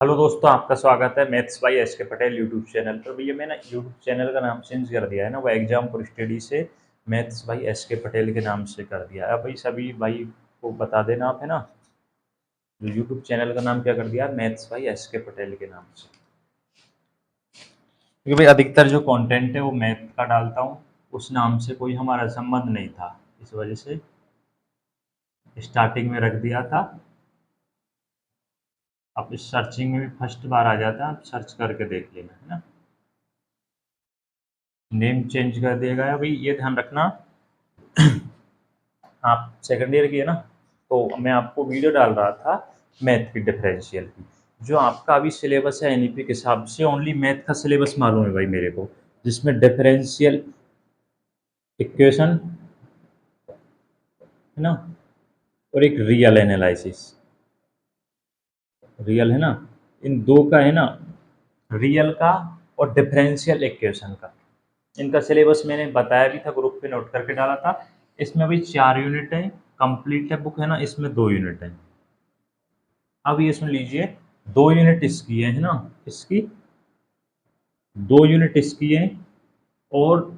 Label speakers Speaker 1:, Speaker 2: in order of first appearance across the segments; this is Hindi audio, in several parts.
Speaker 1: हेलो दोस्तों, आपका स्वागत है मैथ्स बाय एस के पटेल यूट्यूब चैनल पर। भैया मैंने यूट्यूब चैनल का नाम चेंज कर दिया है ना, वो एग्जाम फॉर स्टडी से मैथ्स बाय एस के पटेल के नाम से कर दिया है। भाई सभी भाई को बता देना आप, है ना। जो यूट्यूब चैनल का नाम क्या कर दिया, मैथ्स बाय एस के पटेल के नाम से। क्योंकि भाई अधिकतर जो कंटेंट है वो मैथ का डालता हूँ, उस नाम से कोई हमारा संबंध नहीं था, इस वजह से स्टार्टिंग में रख दिया था। अब इस सर्चिंग में भी फर्स्ट बार आ जाता है, आप सर्च करके देख लेना, है ना। नेम चेंज कर दिया गया भाई, ये ध्यान रखना। आप सेकंड ईयर की है ना, तो मैं आपको वीडियो डाल रहा था मैथ की डिफरेंशियल की। जो आपका अभी सिलेबस है एनईपी के हिसाब से ओनली मैथ का सिलेबस मालूम है भाई मेरे को, जिसमें डिफरेंशियल इक्वेशन है ना, और एक रियल एनालिसिस। रियल है ना, इन दो का है ना, रियल का और डिफरेंशियल इक्वेशन का। इनका सिलेबस मैंने बताया भी था, ग्रुप पे नोट करके डाला था। इसमें अभी 4 यूनिट है, कंप्लीट है बुक, है ना। इसमें 2 यूनिट है। अब ये सुन लीजिए, 2 यूनिट इसकी है ना, इसकी 2 यूनिट इसकी है, और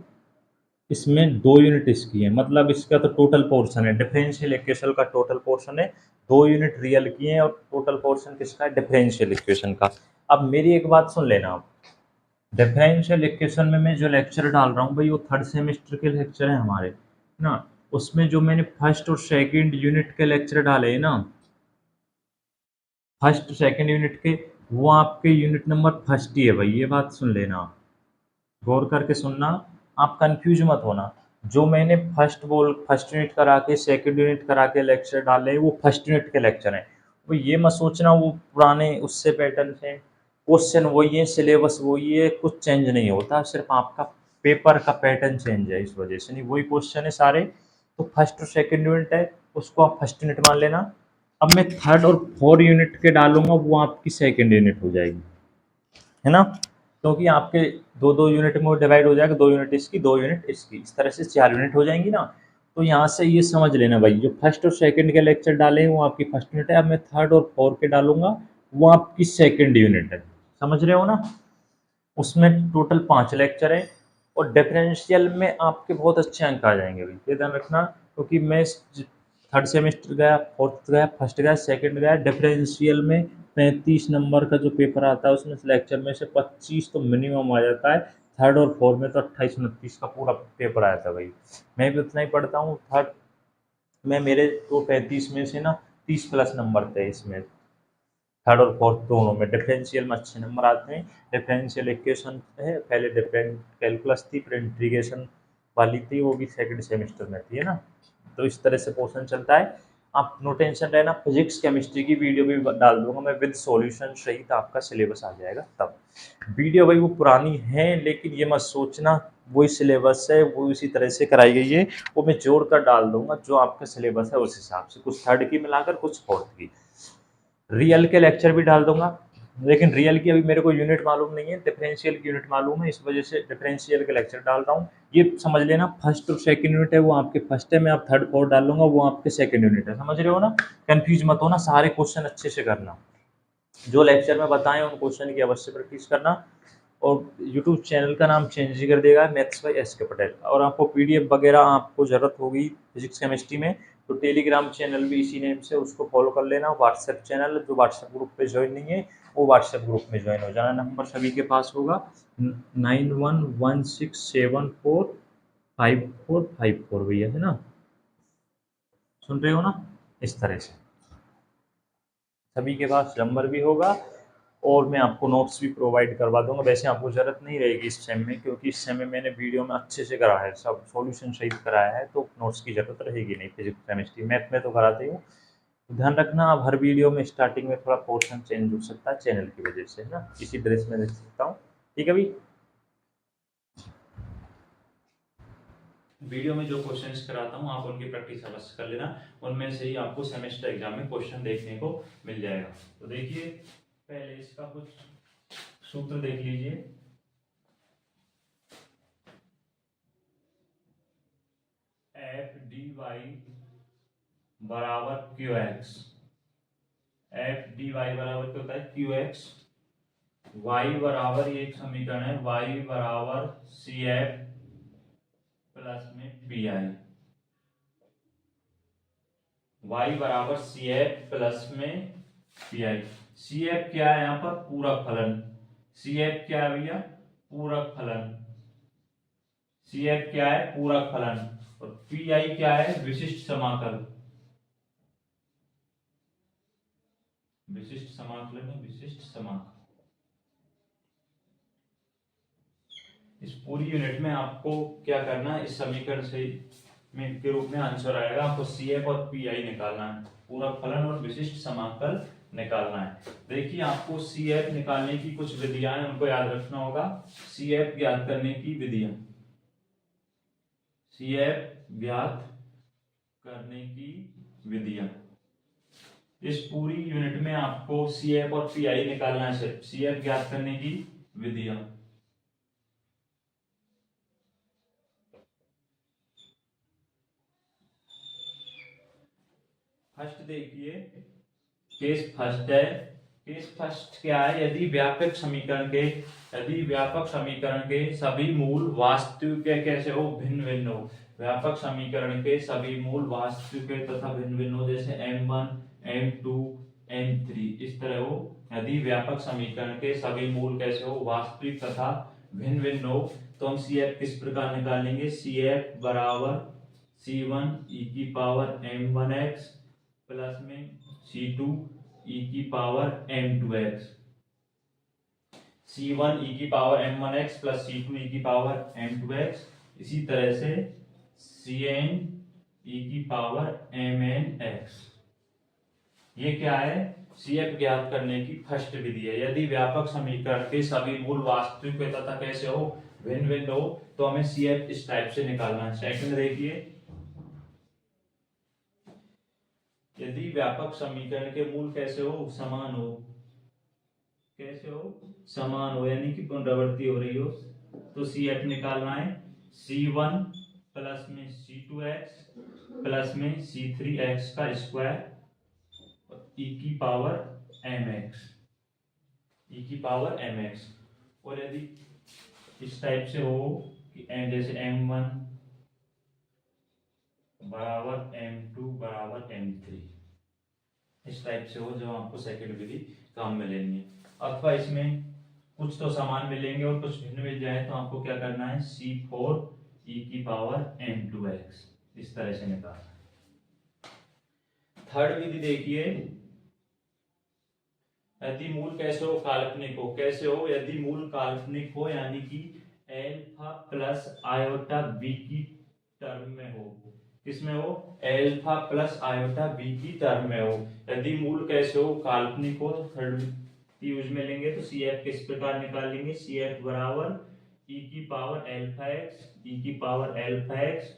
Speaker 1: इसमें 2 यूनिट इसकी है। मतलब इसका तो टोटल पोर्शन है, डिफरेंशियल इक्वेशन का टोटल पोर्शन है। 2 यूनिट रियल की है और टोटल पोर्शन किसका है, डिफरेंशियल इक्वेशन का। अब मेरी एक बात सुन लेना आप, डिफरेंशियल इक्वेशन में मैं जो लेक्चर डाल रहा हूँ भाई, वो थर्ड सेमेस्टर के लेक्चर है हमारे, है ना। उसमें जो मैंने फर्स्ट और सेकंड यूनिट के लेक्चर डाले हैं ना, फर्स्ट सेकंड यूनिट के, वो आपके यूनिट नंबर फर्स्ट ही है भाई, ये बात सुन लेना आप, गौर करके सुनना। आप कंफ्यूज मत होना। जो मैंने फर्स्ट यूनिट करा के सेकंड यूनिट करा के लेक्चर डाले, वो फर्स्ट यूनिट के लेक्चर हैं। वो ये मत सोचना वो पुराने उससे पैटर्न से। क्वेश्चन वही है, सिलेबस वही है, कुछ चेंज नहीं होता, सिर्फ आपका पेपर का पैटर्न चेंज है, इस वजह से। नहीं, वही क्वेश्चन है सारे। तो फर्स्ट और सेकंड यूनिट है, उसको आप फर्स्ट यूनिट मान लेना। अब मैं थर्ड और फोर्थ यूनिट के डालूंगा, वो आपकी सेकंड यूनिट हो जाएगी, है ना। क्योंकि आपके दो दो यूनिट में डिवाइड हो जाएगा, 2 यूनिट इसकी, 2 यूनिट इसकी, इस तरह से 4 यूनिट हो जाएंगी ना। तो यहाँ से ये समझ लेना भाई, जो फर्स्ट और सेकंड के लेक्चर डाले हैं वो आपकी फर्स्ट यूनिट है। अब मैं थर्ड और फोर्थ के डालूंगा, वो आपकी सेकंड यूनिट है। समझ रहे हो ना। उसमें टोटल 5 लेक्चर है, और डिफरेंशियल में आपके बहुत अच्छे अंक आ जाएंगे भाई, ये ध्यान रखना। क्योंकि मैं थर्ड सेमेस्टर गया, फोर्थ गया, फर्स्ट गया, सेकंड गया, डिफरेंशियल में 35 नंबर का जो पेपर आता है, उसमें लेक्चर में से 25 तो मिनिमम आ जाता है। थर्ड और फोर्थ में तो 28-29 का पूरा पेपर आया था भाई। मैं भी उतना ही पढ़ता हूँ। थर्ड में मेरे तो 35 में से ना 30 प्लस नंबर थे इसमें, थर्ड और फोर्थ दोनों में। डिफरेंशियल में अच्छे नंबर आते हैं। डिफरेंशियल इक्वेशन है, पहले डिफरेंट कैलकुलस थी, फिर इंटीग्रेशन वाली थी, वो भी सेकंड सेमेस्टर में थी, है ना। तो इस तरह से पोर्शन चलता है। आप नो टेंशन रहना, फिजिक्स केमिस्ट्री की वीडियो भी डाल दूंगा मैं विद सॉल्यूशन सहित, आपका सिलेबस आ जाएगा तब। वीडियो भाई वो पुरानी है, लेकिन ये मत सोचना वही सिलेबस है, वो इसी तरह से कराई गई है। वो मैं जोड़ कर डाल दूंगा जो आपका सिलेबस है उस हिसाब से, कुछ थर्ड की मिलाकर, कुछ फोर्थ की। रियल के लेक्चर भी डाल दूंगा, लेकिन रियल की अभी मेरे को यूनिट मालूम नहीं है, डिफरेंशियल की यूनिट मालूम है, इस वजह से डिफरेंशियल के लेक्चर डाल रहा हूँ। ये समझ लेना, फर्स्ट और सेकंड यूनिट है वो आपके फर्स्ट है, मैं आप थर्ड फोर्थ डाल लूंगा, वो आपके सेकंड यूनिट है। समझ रहे हो ना। कंफ्यूज मत होना, सारे क्वेश्चन अच्छे से करना, जो लेक्चर में बताएं उन क्वेश्चन की अवश्य प्रैक्टिस करना। और यूट्यूब चैनल का नाम चेंज ही कर देगा, मैथ्स बाय एस के पटेल। और आपको पीडीएफ वगैरह आपको ज़रूरत होगी फिजिक्स केमिस्ट्री में, तो टेलीग्राम चैनल भी इसी नेम से, उसको फॉलो कर लेना। व्हाट्सएप चैनल, जो व्हाट्सएप ग्रुप पे ज्वाइन नहीं है, वो व्हाट्सएप ग्रुप में ज्वाइन हो जाना। नंबर सभी के पास होगा, 9116745454 भैया, है ना। सुन रहे हो ना, इस तरह से सभी के पास नंबर भी होगा। और मैं आपको नोट्स भी प्रोवाइड करवा दूंगा। वैसे आपको ज़रूरत नहीं रहेगी इस सेम में, क्योंकि इस सेम में मैंने वीडियो में अच्छे से कराया है, सब सॉल्यूशन सहित कराया है, तो नोट्स की ज़रूरत रहेगी नहीं। फिजिक्स केमिस्ट्री मैथ में तो कराते ही हूँ। ध्यान रखना, अब हर वीडियो में स्टार्टिंग में थोड़ा पोर्शन चेंज हो सकता है चैनल की वजह से, है ना। इसी ड्रेस में देख सकता हूँ, ठीक है भाई। वीडियो में जो क्वेश्चंस कराता हूँ आप उनकी प्रैक्टिस अवश्य कर लेना, उनमें से ही आपको सेमेस्टर एग्जाम में क्वेश्चन देखने को मिल जाएगा। तो देखिए, पहले इसका कुछ सूत्र देख लीजिए। एफ डी वाई बराबर Q X, F D Y बराबर क्या होता है क्यू एक्स, वाई बराबर, ये एक समीकरण है, वाई बराबर सी एफ प्लस में पी आई, वाई बराबर सी एफ प्लस में पी आई। सी एफ क्या है यहाँ पर, पूरक फलन, सी एफ क्या है भैया, पूरक फलन, सी एफ क्या है, पूरक फलन, और पी आई क्या है, विशिष्ट समाकल, विशिष्ट समाकलन है, विशिष्ट समाकल। इस पूरी यूनिट में आपको क्या करना है, इस समीकरण से में के रूप में आंसर आएगा, आपको सी एफ और पी आई निकालना है, पूरक फलन और विशिष्ट समाकल निकालना है। देखिए आपको सी एफ निकालने की कुछ विधियां हैं, उनको याद रखना होगा। सी एफ ज्ञात करने की विधियां, सी एफ ज्ञात करने की विधियां, इस पूरी यूनिट में आपको सी एफ और पी आई निकालना है, सी एफ ज्ञात करने की विधियां। फर्स्ट देखिए, केस फर्स्ट है, केस फर्स्ट क्या है, यदि व्यापक समीकरण के सभी मूल वास्तविक कैसे हो, भिन्न भिन्न हो, व्यापक समीकरण के सभी मूल वास्तविक तथा भिन्न भिन्न हो, जैसे m1 m2 m3 इस तरह हो। यदि व्यापक समीकरण के सभी मूल कैसे हो, वास्तविक तथा भिन्न भिन्न हो, तो हम सी एफ किस प्रकार निकालेंगे, सी एफ बराबर c1 e की पावर m1x प्लस में c2 e की पावर m2x, c1 e की power m1x plus c2 e की पावर m2x, इसी तरह से cn e की पावर mnx। ये क्या है, CF ज्ञात करने की फर्स्ट विधि है। यदि व्यापक समीकरण के सभी मूल वास्तविक तथा कैसे हो, भिन्न भिन्न हो, तो हमें CF इस टाइप से निकालना है। सेकंड देखिए, यदि व्यापक समीकरण के मूल कैसे हो, समान हो, कैसे हो, समान हो, यानी कि पुनरावृत्ति हो रही हो, तो CF निकालना है C1 प्लस में C2x प्लस में C3x का स्क्वायर e की पावर mx, e की पावर mx। और यदि इस टाइप से हो कि जैसे m1 बराबर m2 बराबर m3, इस टाइप से हो, जो आपको सेकंड विधि काम में लेनी है। अथवा इसमें कुछ तो समान मिलेंगे और कुछ भिन्न मिल जाए, तो आपको क्या करना है, C4 e की पावर m2x, इस तरह से निकालना है। थर्ड विधि देखिए, यदि मूल कैसे हो, काल्पनिक हो, कैसे हो, यदि मूल काल्पनिक हो, यानी कि एल्फा प्लस आयोटा बी की टर्म में हो, किसमें हो, एल्फा प्लस आयोटा बी की टर्म में हो। यदि मूल कैसे हो, काल्पनिक हो, थर्ड यूज में लेंगे, तो सी एफ किस प्रकार निकालेंगे, सी एफ बराबर ई की पावर एल्फा एक्स, ई की power alpha x,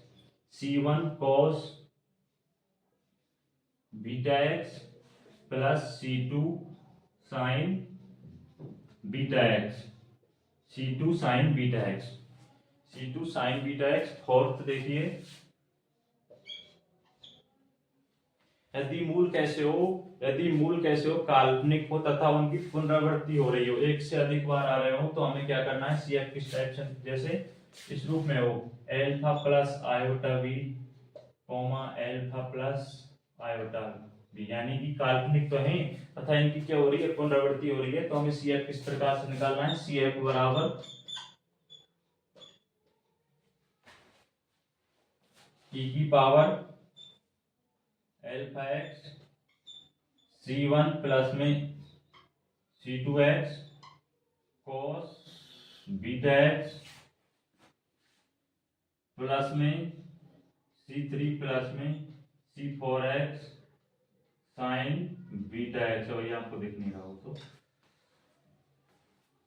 Speaker 1: C1 cos beta x plus C2 sign beta x, C2 sign beta x, C2 sign beta x. Fourth देखिए, यदि मूल कैसे हो, काल्पनिक हो तथा उनकी पुनरावृत्ति हो रही हो, एक से अधिक बार आ रहे हो, तो हमें क्या करना है, सी एफ किस टाइप से, जैसे इस रूप में हो, alpha plus iota B comma alpha plus iota B, यानी कि काल्पनिक तो है तथा इनकी क्या हो रही है, पुनरावृत्ति हो रही है। तो हमें सी एफ किस प्रकार से निकालना है, सी एफ बराबर ई की power alpha x C1 plus में C2x cos beta x plus में C3 प्लस में C4x साइन बीटा एक्स। वही आपको दिख नहीं रहा हो तो,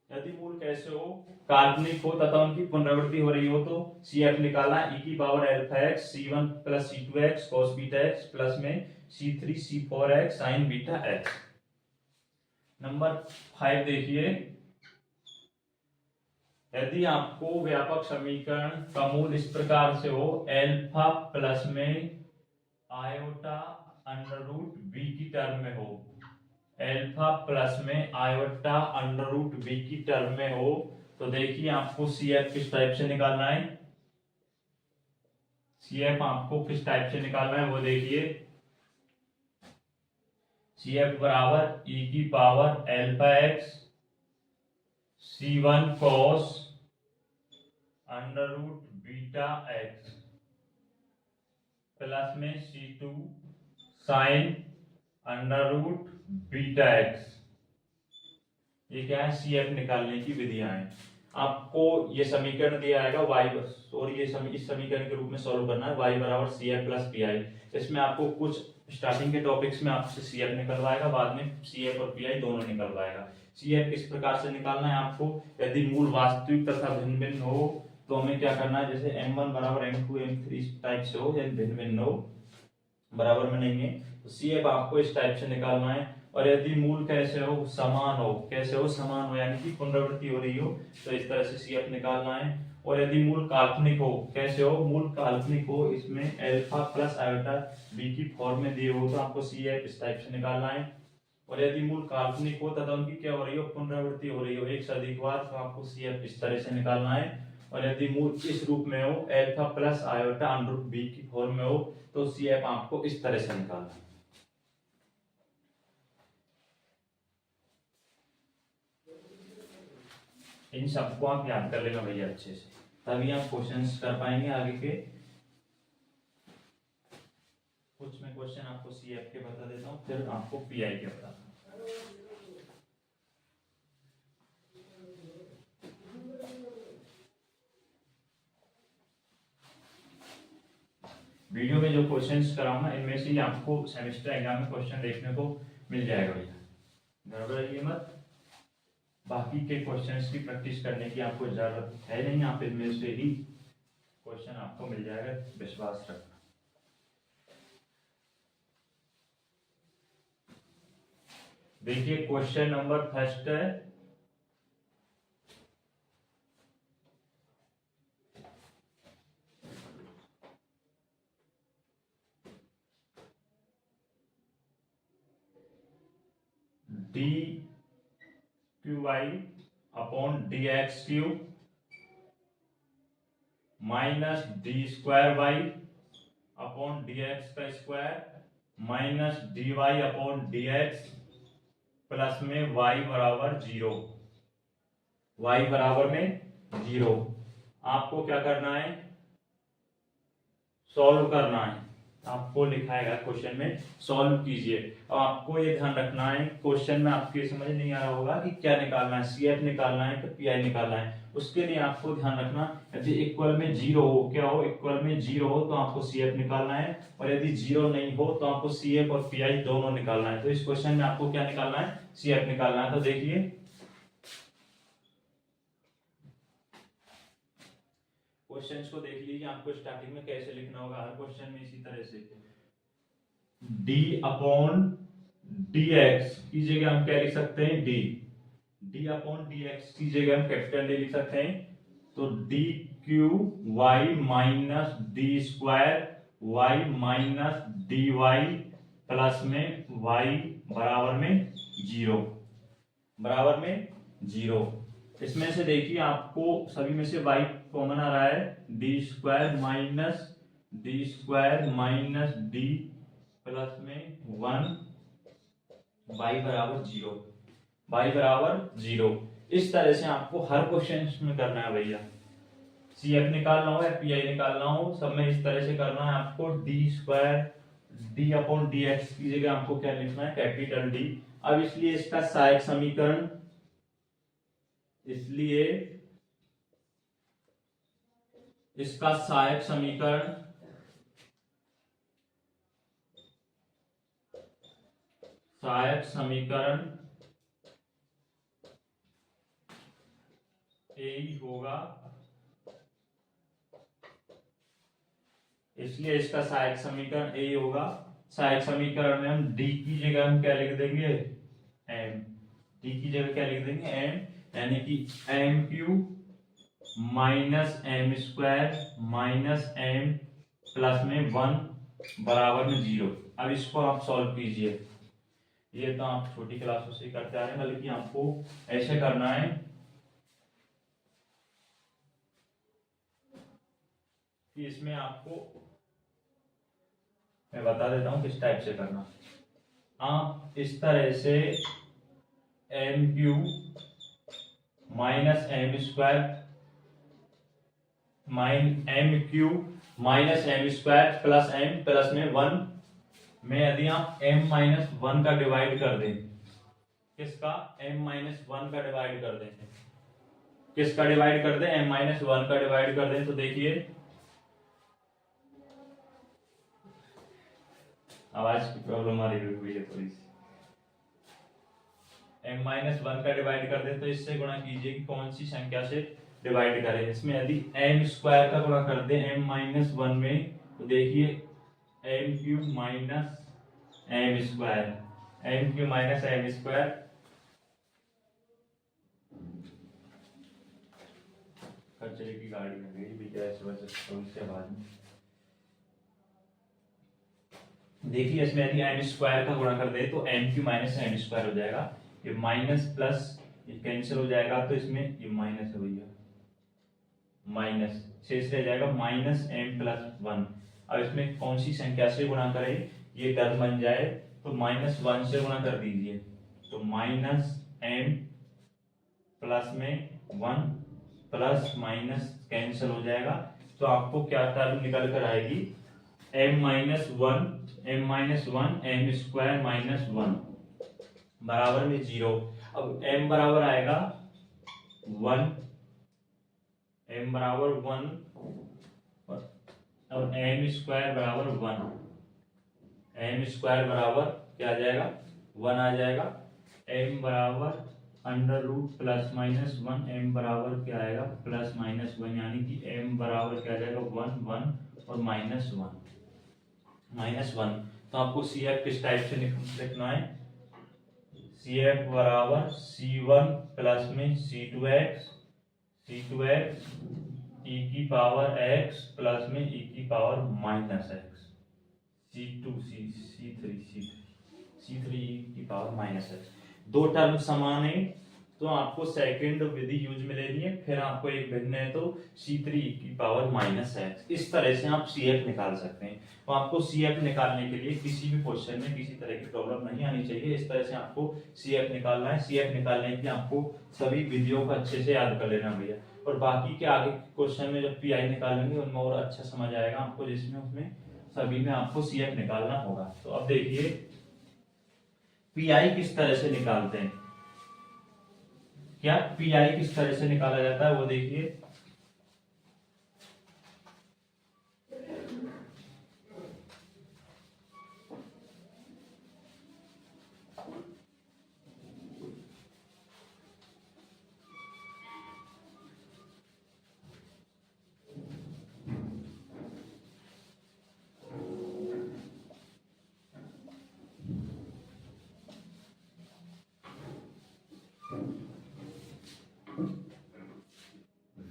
Speaker 1: यदि मूल कैसे हो, काल्पनिक हो तथा उनकी पुनरावृत्ति हो रही हो, तो CF निकाला e की power alpha x C1 plus C2x cos beta x plus में C3 C4x sign beta x. Number 5 देखिए, यदि आपको व्यापक समीकरण का मूल इस प्रकार से हो, एल्फा प्लस में आयोटा अंडर रूट बी की टर्म में हो, एल्फा प्लस में आयोटा अंडर रूट बी की टर्म में हो, तो देखिए आपको सी एफ किस टाइप से निकालना है। सी एफ आपको किस टाइप से निकालना है वो देखिए। सी एफ बराबर ई की power alpha x c one cos under root beta x plus में c two sine under root beta x. ये क्या है, सी एफ निकालने की विधियां हैं। आपको ये समीकरण दिया आएगा y और ये इस समीकरण के रूप में सॉल्व करना है, y बराबर C F plus P I. इसमें आपको कुछ स्टार्टिंग के टॉपिक्स में आपसे सी एफ निकलवाएगा, बाद में सी एफ और पी आई दोनों निकलवाएगा। सी एफ किस प्रकार से निकालना है आपको, यदि मूल वास्तविक तथा भिन्न भिन्न हो तो हमें क्या करना है, जैसे m1 बराबर m2 m3 इस टाइप से हो, या भिन्न भिन्न हो बराबर में नहीं है, तो सी एफ आपको इस टाइप से निकालना है। और यदि मूल कैसे हो, समान हो, कैसे हो, समान हो यानी कि पुनरावृत्ति हो रही हो, तो इस तरह से सी एफ निकालना है। और यदि मूल काल्पनिक हो, कैसे हो, मूल काल्पनिक हो, इसमें एल्फा प्लस आयोटा बी की फॉर्म में दिए हो, तो आपको सी एफ इस टाइप से निकालना है। और यदि मूल काल्पनिक हो तथा उनकी क्या हो रही हो, पुनरावृत्ति हो रही हो एक से अधिक बार, तो आपको सी एफ इस तरह से निकालना है। और यदि मूल इस रूप में हो, alpha plus iota under root B की फॉर्म में हो, तो सी एफ आपको इस तरह से निकालना है। इन सबको आप याद कर लेगा भैया अच्छे से, तभी आप क्वेश्चंस कर पाएंगे आगे के। कुछ मैं क्वेश्चन आपको सी एफ के बता देता हूँ, फिर आपको पी आई के बताता हूँ। वीडियो में जो क्वेश्चंस कराऊंगा इनमें से ही आपको सेमेस्टर एग्जाम में क्वेश्चन देखने को मिल जाएगा भैया, घबराइए मत। बाकी के क्वेश्चंस की प्रैक्टिस करने की आपको जरूरत है नहीं, आप इनमें से ही क्वेश्चन आपको मिल जाएगा, विश्वास रखना। देखिए क्वेश्चन नंबर फर्स्ट है, d Q y upon D x q minus D square Y upon D x का square minus D Y upon D x plus में वाई बराबर 0, वाई बराबर में 0। आपको क्या करना है, सॉल्व करना है। आपको लिखाएगा क्वेश्चन में, सॉल्व कीजिए। अब आपको ये ध्यान रखना है, क्वेश्चन में आपके समझ नहीं आ रहा होगा कि क्या निकालना है, सी एफ निकालना है कि पी आई निकालना है। उसके लिए आपको ध्यान रखना, यदि इक्वल में 0 हो, क्या हो, इक्वल में 0 हो तो आपको सी एफ निकालना है, और यदि 0 नहीं हो तो आपको सी एफ और पी आई दोनों निकालना है। तो इस क्वेश्चन में आपको क्या निकालना है, सी एफ निकालना है। तो देखिए क्वेश्चंस को देख लीजिए, आपको स्टार्टिंग में कैसे लिखना होगा, हर क्वेश्चन में इसी तरह से d अपॉन डी एक्स की जगह हम क्या लिख सकते हैं, d अपॉन डी एक्स की जगह हम कैपिटल D लिख सकते हैं। तो D Q Y minus D square Y minus D Y plus में वाई बराबर में 0, बराबर में 0। इसमें से देखिए आपको सभी में से y कॉमन आ रहा है, D square minus D plus में 1 y बराबर 0, y बराबर 0। इस तरह से आपको हर क्वेश्चन में करना है भैया, सी एफ निकालना हो या पी आई निकालना हो, सब में इस तरह से करना है आपको। D square D upon D x की जगह आपको क्या लिखना है, कैपिटल डी। अब इसलिए इसका सहायक समीकरण, इसलिए इसका सहायक समीकरण ए ही होगा। इसलिए इसका सहायक समीकरण ए होगा। सहायक समीकरण में हम डी की जगह हम क्या लिख देंगे, एम। डी की जगह क्या लिख देंगे, एम, यानी कि M cube minus M square minus M plus में 1 बराबर में 0। अब इसको आप सॉल्व कीजिए। ये तो आप छोटी क्लासों से करते आ रहे हैं, बल्कि आपको ऐसे करना है कि इसमें आपको मैं बता देता हूं किस टाइप से करना। आप इस तरह से M cube minus M square M cube minus M square plus M plus में 1 में यदि आप m माइनस 1 का डिवाइड कर दें, किसका m माइनस 1 का डिवाइड कर दें, किसका डिवाइड कर दें, m माइनस 1 का डिवाइड कर दें, तो देखिए आवाज की प्रॉब्लम आ रही हुई है थोड़ी सी। m माइनस 1 का डिवाइड कर दें तो इससे गुणा कीजिए कि कौन सी संख्या से डिवाइड करें। इसमें यदि m स्क्वायर का गुणा कर दें m माइनस 1 में, तो देखिए m cube minus M square, M cube minus M square, कचरे की गाड़ी में गई भी क्या इस वजह से उससे आवाज में। देखिए इसमें यदि एम स्क्वायर का गुणा कर दे तो M cube minus M square हो जाएगा, ये माइनस प्लस ये कैंसिल हो जाएगा, तो इसमें ये माइनस है भैया, माइनस शेष रह जाएगा माइनस एम प्लस 1। अब इसमें कौन सी संख्या से गुणा करें, ये टर्म बन जाए तो माइनस 1 से गुणा कर दीजिए, तो माइनस एम प्लस में 1 प्लस माइनस कैंसिल हो जाएगा, तो आपको क्या टर्म निकल कर आएगी, m minus 1 M square minus 1 बराबर में 0। अब m बराबर आएगा 1, m बराबर 1 और m स्क्वायर बराबर 1, m स्क्वायर बराबर क्या आ जाएगा 1 आ जाएगा, m बराबर under root plus minus 1, m बराबर क्या आएगा प्लस माइनस 1, यानी कि m बराबर क्या आ जाएगा 1 1 और माइनस 1। तो आपको CF किस टाइप से लिखना है, CF बराबर C1 प्लस में C2x e की पावर x प्लस में e की power minus x, C3 e की पावर माइनस x। दो टर्म समान है तो आपको सेकंड विधि यूज में लेनी है, फिर आपको एक भिन्न है तो C3 e की पावर माइनस x। इस तरह से आप CF निकाल सकते हैं। तो आपको CF निकालने के लिए किसी भी क्वेश्चन में किसी तरह की प्रॉब्लम नहीं आनी चाहिए, इस तरह से आपको CF निकालना है। CF निकालने के लिए आपको सभी विधियों को अच्छे से याद कर लेना भैया, और बाकी के आगे क्वेश्चन में जब PI निकालेंगे उनमें और अच्छा समझ आएगा आपको, जिसमें उसमें सभी में आपको CF निकालना होगा। तो अब देखिए PI किस तरह से निकालते हैं, क्या PI किस तरह से निकाला जाता है वो देखिए।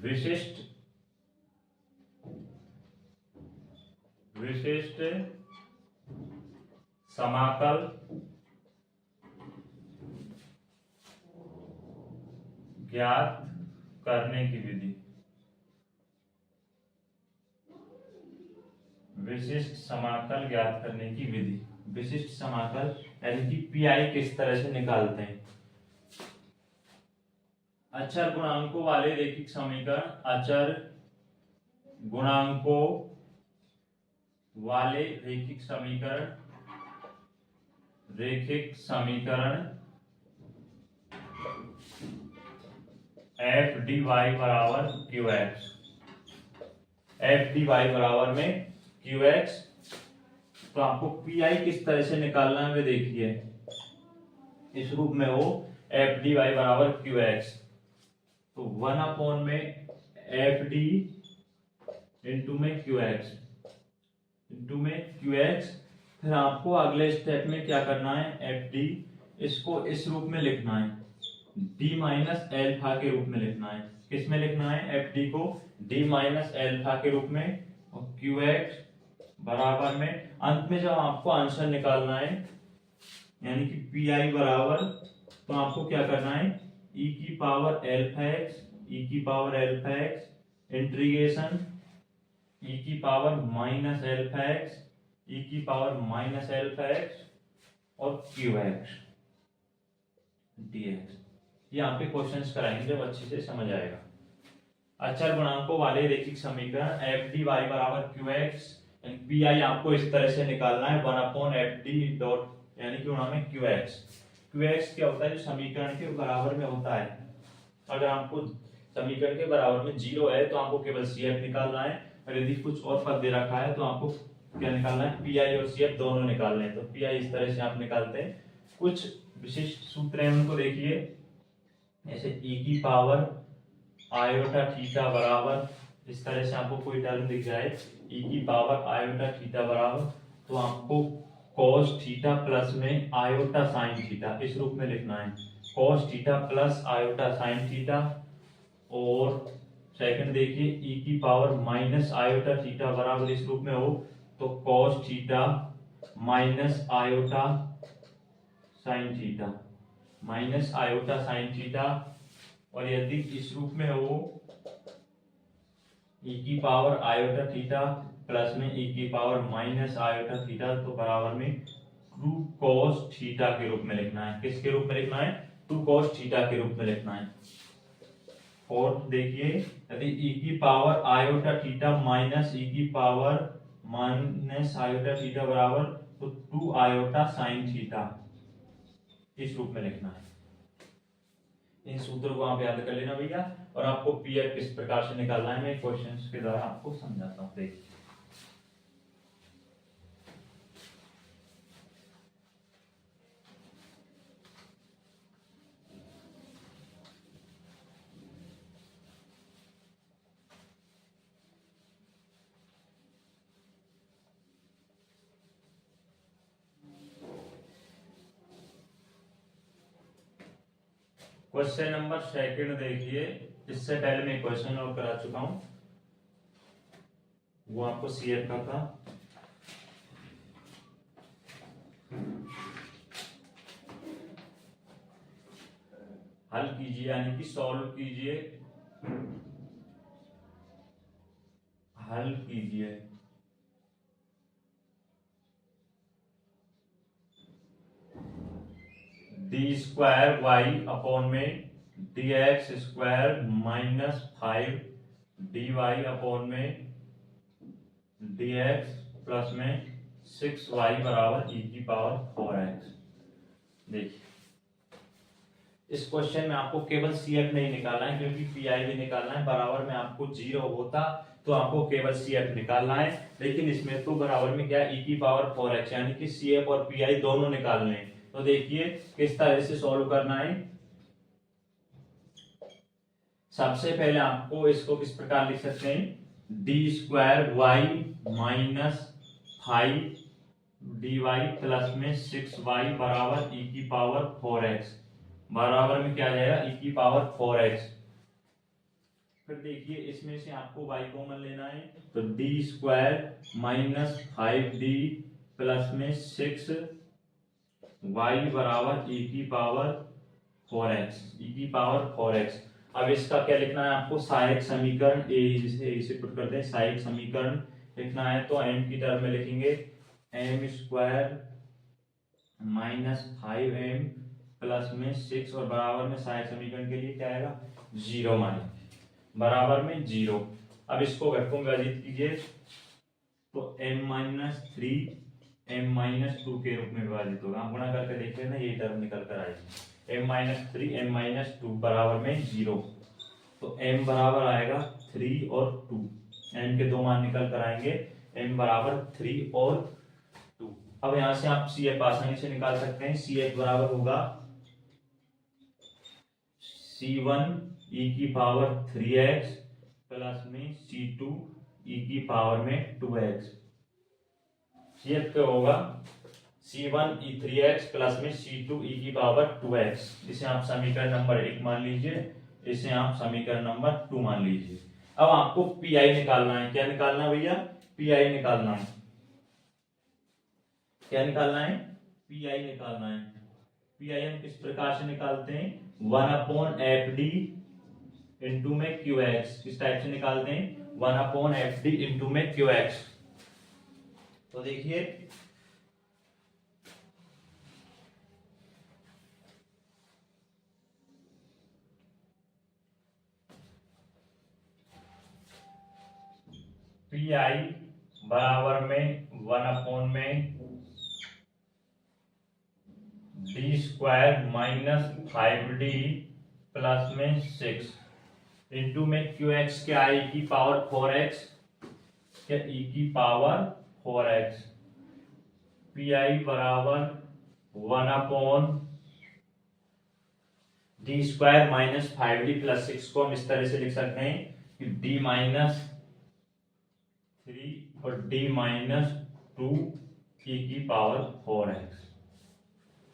Speaker 1: विशिष्ट समाकल ज्ञात करने की विधि, विशिष्ट समाकल ज्ञात करने की विधि। विशिष्ट समाकल यानी कि PI किस तरह से निकालते हैं। अचर गुणांकों वाले रैखिक समीकरण, अचर गुणांकों वाले रैखिक समीकरण f dy बराबर qx, f dy बराबर में qx। तो आपको PI किस तरह से निकालना है वे देखिए, इस रूप में हो f dy बराबर qx, तो 1 अपॉन में f d इंटू में qx, फिर आपको अगले स्टेप में क्या करना है, एफ डी इसको इस रूप में लिखना है, डी माइनस एल्फा के रूप में लिखना है। किस में लिखना है, एफ डी को डी माइनस एल्फा के रूप में, और क्यू एक्स बराबर में अंत में जब आपको आंसर निकालना है यानी कि पी आई बराबर, तो आपको क्या करना है, ई की पावर एल्फा एक्स, ई की पावर एल्फा एक्स इंटीग्रेशन ई की पावर माइनस एल्फा एक्स, ई की पावर माइनस एल्फा एक्स और क्यू एक्स dx। यहाँ पे क्वेश्चंस कराएंगे जब अच्छे से समझ आएगा। अचर गुणांकों वाले रैखिक समीकरण एफ डी वाई बराबर क्यू एक्स, पी आई आपको इस तरह से निकालना है 1/fd डॉट यानी कि गुणा में क्यू एक्स। क्यू एक्स क्या होता है, जो समीकरण के बराबर में होता है। अगर आपको समीकरण के बराबर में 0 है तो आपको केवल सी एफ निकालना है, और यदि कुछ और पद दे रखा है तो आपको क्या निकालना है, पी आई और सी एफ दोनों निकालने हैं। तो पी आई इस तरह से आप निकालते हैं। कुछ विशिष्ट सूत्र हैं उनको देखिए, जैसे ई की पावर आयोटा थीटा बराबर, इस तरह से आपको कोई टर्म दिख जाए ई की पावर आयोटा थीटा बराबर, तो आपको cos थीटा प्लस में आयोटा साइन थीटा इस रूप में लिखना है, cos theta plus iota sine theta. और सेकंड देखिए ई की पावर माइनस आयोटा थीटा बराबर इस रूप में हो तो cos theta minus iota sine theta, minus iota sine theta. और यदि इस रूप में हो ई की पावर आयोटा थीटा प्लस में ई की पावर माइनस आयोटा थीटा, तो बराबर में 2 cos थीटा के रूप में लिखना है। किसके रूप में लिखना है, 2 cos थीटा के रूप में लिखना है। और देखिए यदि ई की पावर आयोटा थीटा माइनस ई की पावर माइनस आयोटा थीटा बराबर, तो 2 आयोटा साइन थीटा इस रूप में लिखना है। इन सूत्रों को आप याद कर लेना भैया। और आपको पीएफ किस प्रकार से निकालना है मैं क्वेश्चंस के द्वारा आपको समझाता हूँ। देखिए क्वेश्चन नंबर सेकंड देखिए, इससे पहले मैं क्वेश्चन और करा चुका हूं, वो आपको सीएफ का था। हल कीजिए यानी कि सॉल्व कीजिए, हल कीजिए डी स्क्वायर वाई अपॉन में D X square minus 5 D Y upon में डी एक्स प्लस में 6y बराबर ई की पावर 4x। देखिए इस क्वेश्चन में आपको केवल CF नहीं निकालना है, क्योंकि PI भी निकालना है। बराबर में आपको 0 होता तो आपको केवल CF निकालना है, लेकिन इसमें तो बराबर में क्या है, e की पावर 4x, यानी कि CF और PI दोनों निकालने हैं। तो देखिए किस तरह से सॉल्व करना है। सबसे पहले आपको इसको किस प्रकार लिख सकते हैं, D square Y minus 5 D Y plus में 6y बराबर ई की पावर 4x, बराबर में क्या आ जाएगा, ई की पावर 4x। फिर देखिए इसमें से आपको y कॉमन लेना है, तो D square minus 5d plus में 6y बराबर ई की पावर 4x, ई की पावर 4x। अब इसका क्या लिखना है आपको, सहायक समीकरण इसे पुट करते हैं, सहायक समीकरण लिखना है तो m की टर्म में लिखेंगे m square minus 5m plus में 6 और बराबर में सहायक समीकरण के लिए क्या आएगा, 0 माने बराबर में 0। अब इसको घटकों में विभाजित कीजिए तो m माइनस 3 m माइनस 2 के रूप में विभाजित होगा। आप गुणा करके देख लेना, ये टर्म निकल कर आएगी m माइनस 3 m माइनस 2 बराबर में 0। तो m बराबर आएगा 3 और 2, m के दो मान निकल कर आएंगे, m बराबर 3 और 2। अब यहां से आप CF आसानी से निकाल सकते हैं। CF बराबर होगा C1 e की पावर 3x प्लस में C2 e की पावर में 2x। CF क्या होगा, C1 e3x प्लस में C2 e की पावर 2x। इसे आप समीकरण नंबर 1 मान लीजिए, इसे आप समीकरण नंबर 2 मान लीजिए। अब आपको PI निकालना है। क्या निकालना है भैया, PI निकालना है। क्या निकालना है, PI निकालना है। पी आई हम किस प्रकार से निकालते हैं, 1/FD इंटू में क्यू एक्स, किस टाइप से निकालते हैं, 1/FD इंटू में क्यू एक्स। तो देखिए पी आई बराबर में 1 में डी स्क्वायर -5D प्लस में 6 इंटू में क्यू एक्स क्या, ई की पावर 4x, क्या ई की पावर 4x। पी आई बराबर 1 डी स्क्वायर -5D प्लस 6 को हम इस तरह से लिख सकते हैं कि D -3 और D -2 ई की पावर 4x,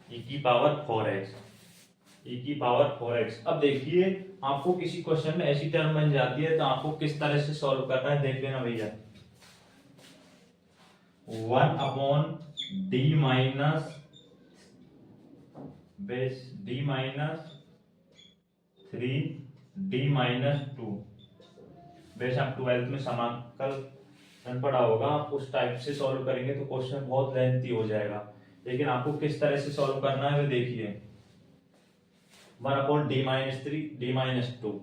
Speaker 1: ई की पावर 4x, ई की पावर 4x। अब देखिए आपको किसी क्वेश्चन में ऐसी टर्म बन जाती है तो आपको किस तरह से सॉल्व करना है, देख लेना भैया। 1/D minus base D -3D -2 base आप 12th में समाकल पढ़ा होगा, आप उस टाइप से सॉल्व करेंगे तो क्वेश्चन बहुत लेंथी हो जाएगा, लेकिन आपको किस तरह से सॉल्व करना है वो देखिए। 1/D -3 D -2,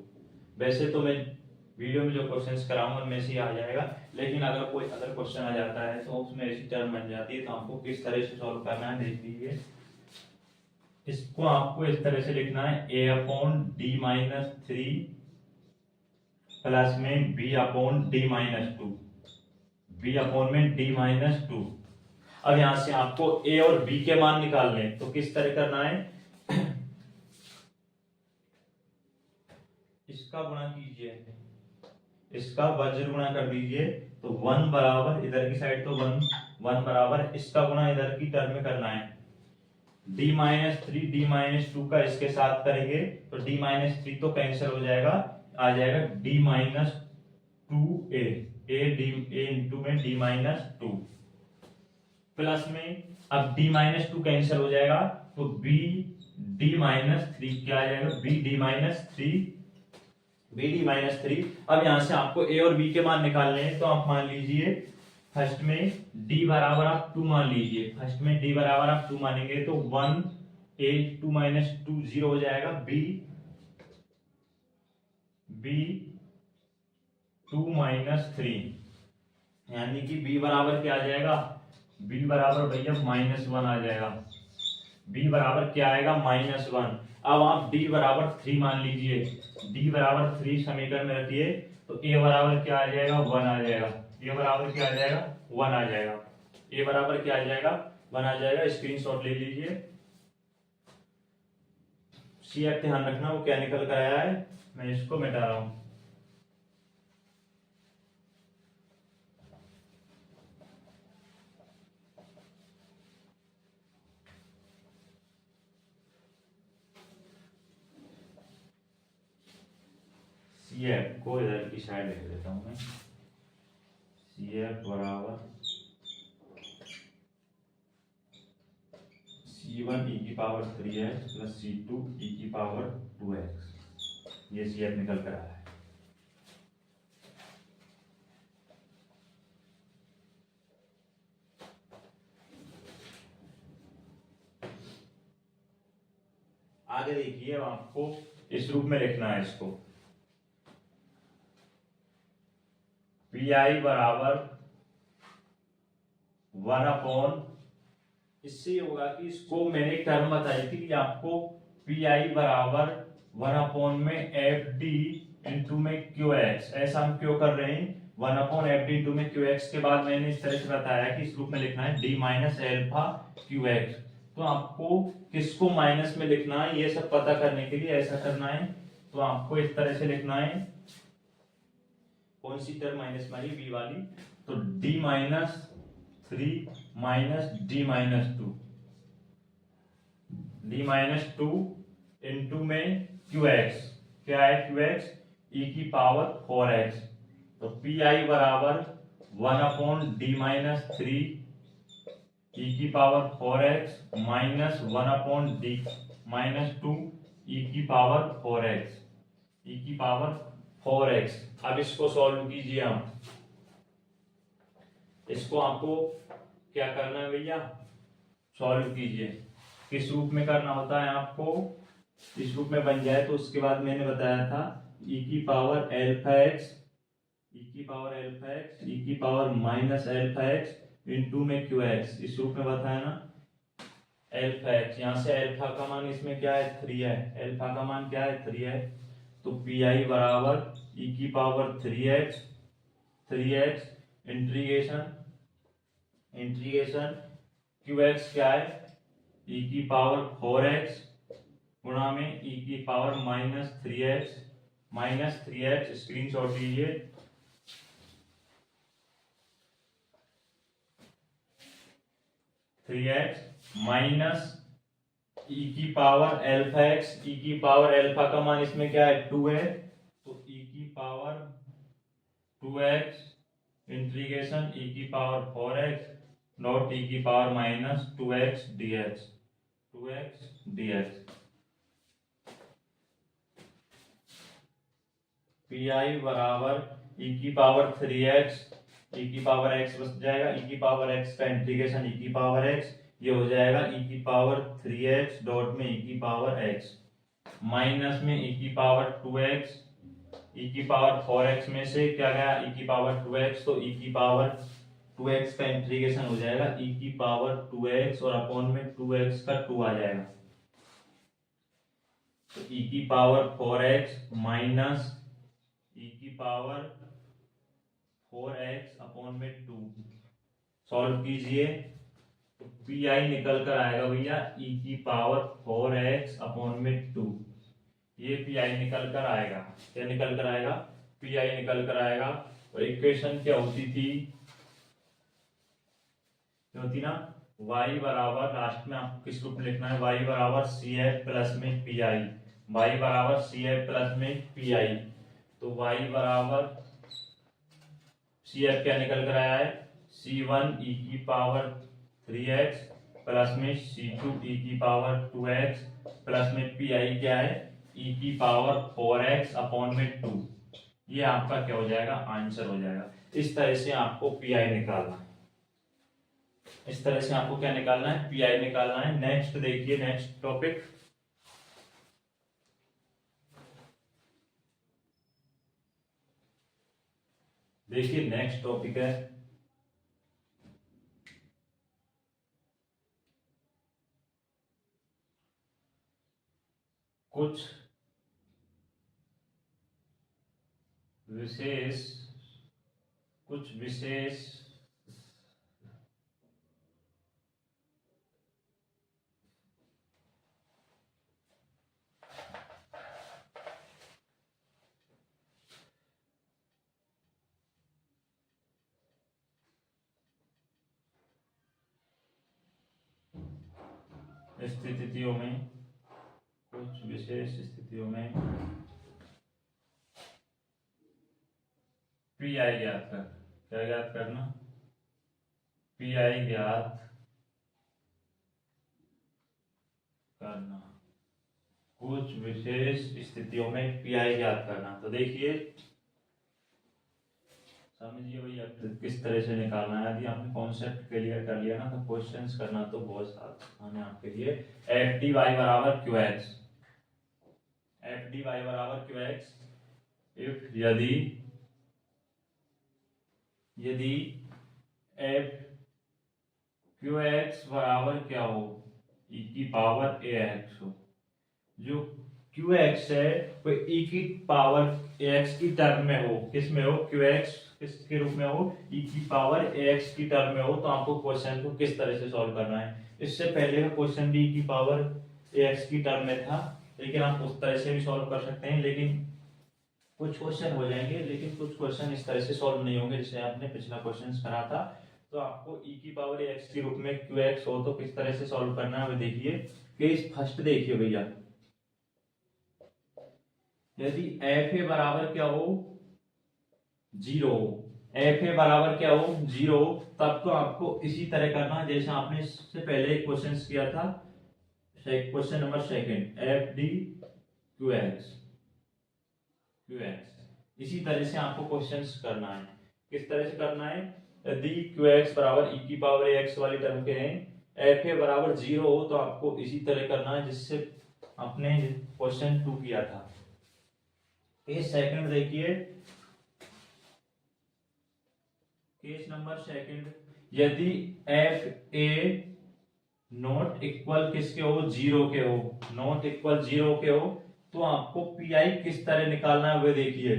Speaker 1: वैसे तो मैं वीडियो में जो क्वेश्चंस कराऊंगा उनमें से आ जाएगा, लेकिन अगर कोई अदर क्वेश्चन आ जाता है तो उसमें ऐसी टर्म बन जाती है तो आपको किस तरह से सॉल्व करना है देख लीजिए। इसको आपको इस तरह से लिखना है A/D -3 प्लस में B/D -2, B/D -2। अब यहां से आपको A और B के मान निकालने, तो किस तरह करना है, इसका गुणा कीजिए, इसका वज्र गुणा कर दीजिए, तो 1 बराबर इधर की साइड तो 1 बराबर इसका गुणा इधर की टर्म में करना है। D -3 D -2 का इसके साथ करेंगे तो D -3 तो कैंसिल हो जाएगा, आ जाएगा D -2A, A इंटू में D -2 प्लस में, अब D -2 कैंसिल हो जाएगा तो B D -3 क्या आ जाएगा, BD -3। अब यहां से आपको A और B के मान निकालने हैं, तो आप मान लीजिए फर्स्ट में D बराबर आप 2 मान लीजिए, फर्स्ट में D बराबर आप 2 मानेंगे तो 1 A 2 -2 0 हो जाएगा, B 2 -3, यानी कि B बराबर क्या आ जाएगा, B बराबर भैया -1 आ जाएगा, B बराबर क्या आएगा, -1। अब आप D बराबर 3 मान लीजिए, D बराबर 3 समीकरण में रखिए तो A बराबर क्या आ जाएगा, 1 आ जाएगा, A बराबर क्या आ जाएगा, 1 आ जाएगा, A बराबर क्या आ जाएगा, 1 आ जाएगा। स्क्रीनशॉट ले लीजिए, CF ध्यान रखना वो क्या निकल कर आया है, मैं इसको मिटा रहा हूं। CF को इधर की साइड लिख देता हूं मैं, CF बराबर C1 e की power 3x plus C2 e की पावर 2x, ये CF निकल कर आया है। आगे देखिए, अब आपको इस रूप में लिखना है इसको, पी आई बराबर 1/, इससे होगा कि इसको मैंने एक टर्म बताई थी कि आपको पी आई बराबर 1 में FD इंटू में QX, ऐसा हम क्यों कर रहे हैं, 1/FD इंटू में QX के बाद मैंने इस तरह से बताया कि इस रूप में लिखना है D -α QX। तो आपको किसको माइनस में लिखना है ये सब पता करने के लिए ऐसा करना है, तो आपको इस तरह से लिखना है, कौन सी टर्म माइनस वाली, बी वाली, तो D -3 D -2, D -2 इंटू में QX, क्या है QX, e की पावर 4x, तो पी आई बराबर 1/D -3 ई की power 4x minus 1/d minus 2 ई की पावर 4x, ई की पावर 4x। अब इसको सॉल्व कीजिए आप। इसको आपको क्या करना है भैया, सॉल्व कीजिए। किस रूप में करना होता है आपको, इस रूप में बन जाए तो उसके बाद मैंने बताया था ई की पावर एल्फा एक्स, ई की पावर एल्फा एक्स, ई की power minus alpha x into में क्यू एक्स, इस रूप में बताया ना। एल्फा एक्स, यहाँ से एल्फा का मान इसमें क्या है 3 है, एल्फा का मान क्या है 3 है, तो पी आई बराबर ई की power 3x integration integration Q x क्या है ई की पावर 4x गुणा में ई की power minus three x screen shot लीजिए, थ्री एक्स माइनस ई की पावर एल्फा एक्स, ई की पावर एल्फा का मान इसमें क्या है 2 है, तो ई की पावर 2x इंटीग्रेशन ई की पावर 4x डॉट ई की power minus 2x dx। P I बराबर ई की पावर 3x, ई की पावर x बच जाएगा, ई की पावर x का इंटीग्रेशन ई की पावर x, ये हो जाएगा ई की पावर 3x डॉट में ई की पावर x माइनस में ई की पावर 2x, ई की पावर 4x में से क्या गया ई की पावर 2x, तो ई की पावर 2x का इंटीग्रेशन हो जाएगा ई की पावर 2x और अपॉन में 2x का 2 आ जाएगा, तो ई की पावर 4x माइनस ई की पावर 4x अपॉन में 2। सॉल्व कीजिए तो पी आई निकल कर आएगा भैया ई की पावर 4x अपॉन में 2, ये पी आई निकल कर आएगा। क्या निकल कर आएगा, पी आई निकल कर आएगा। और इक्वेशन क्या होती थी, क्या होती ना, y बराबर लास्ट में आपको किस रूप में लिखना है, y बराबर सी एफ प्लस में पी आई, y बराबर सी एफ प्लस में पी आई, तो y बराबर सी एफ क्या निकल कर आया है C1 ई की पावर 3x प्लस में C2 ई की पावर 2x प्लस में पी आई क्या है ई की पावर 4x अपॉन में 2, ये आपका क्या हो जाएगा आंसर हो जाएगा। इस तरह से आपको पी आई निकालना है, इस तरह से आपको क्या निकालना है पी आई निकालना है। नेक्स्ट देखिए, नेक्स्ट टॉपिक देखिए, नेक्स्ट टॉपिक है कुछ विशेष स्थितियों में, कुछ विशेष स्थितियों में पी आई ज्ञात कर, क्या ज्ञात करना, पी आई ज्ञात करना, कुछ विशेष स्थितियों में पी आई ज्ञात करना। तो देखिए समझिए भैया किस तरह से निकालना है। यदि आपने कॉन्सेप्ट क्लियर कर लिया ना तो क्वेश्चंस करना तो बहुत आसान है आपके लिए। एफ डी वाई बराबर Q X, F D Y बराबर क्यू एक्स इफ यदि एफ क्यू एक्स बराबर क्या हो ई की पावर ए एक्स हो, जो क्यू एक्स है वो ई की पावर ए एक्स की टर्म में हो, किस में हो क्यू एक्स किसके रूप में हो ई की पावर ए एक्स की टर्म में हो, तो आपको क्वेश्चन को किस तरह से सॉल्व करना है। इससे पहले का क्वेश्चन भी ई की पावर ए एक्स की टर्म में था, लेकिन आप उस तरह से भी सॉल्व कर सकते हैं, लेकिन कुछ क्वेश्चन हो जाएंगे, लेकिन कुछ क्वेश्चन इस तरह से सॉल्व नहीं होंगे जैसे आपने पिछला क्वेश्चन करा था। तो आपको ई की पावर ए एक्स के रूप में क्यू एक्स हो तो किस तरह से सॉल्व करना है देखिए। केस फर्स्ट देखिए भैया, यदि एफ ए बराबर क्या हो 0 हो, एफ ए बराबर क्या हो 0, तब तो आपको इसी तरह करना है जैसे आपने इससे पहले एक क्वेश्चन किया था, question number second, F D Q x, इसी तरह से आपको क्वेश्चंस करना है। किस तरह से करना है, यदि क्यू एक्स बराबर ई की पावर एक्स वाली टर्म के हैं, एफ ए बराबर 0 हो, तो आपको इसी तरह करना है जिससे आपने क्वेश्चन 2 किया था। केस सेकंड देखिए, केस नंबर सेकंड, यदि एफ ए नॉट इक्वल किसके हो 0 के हो, नॉट इक्वल 0 के हो, तो आपको पी आई किस तरह निकालना है वे देखिए।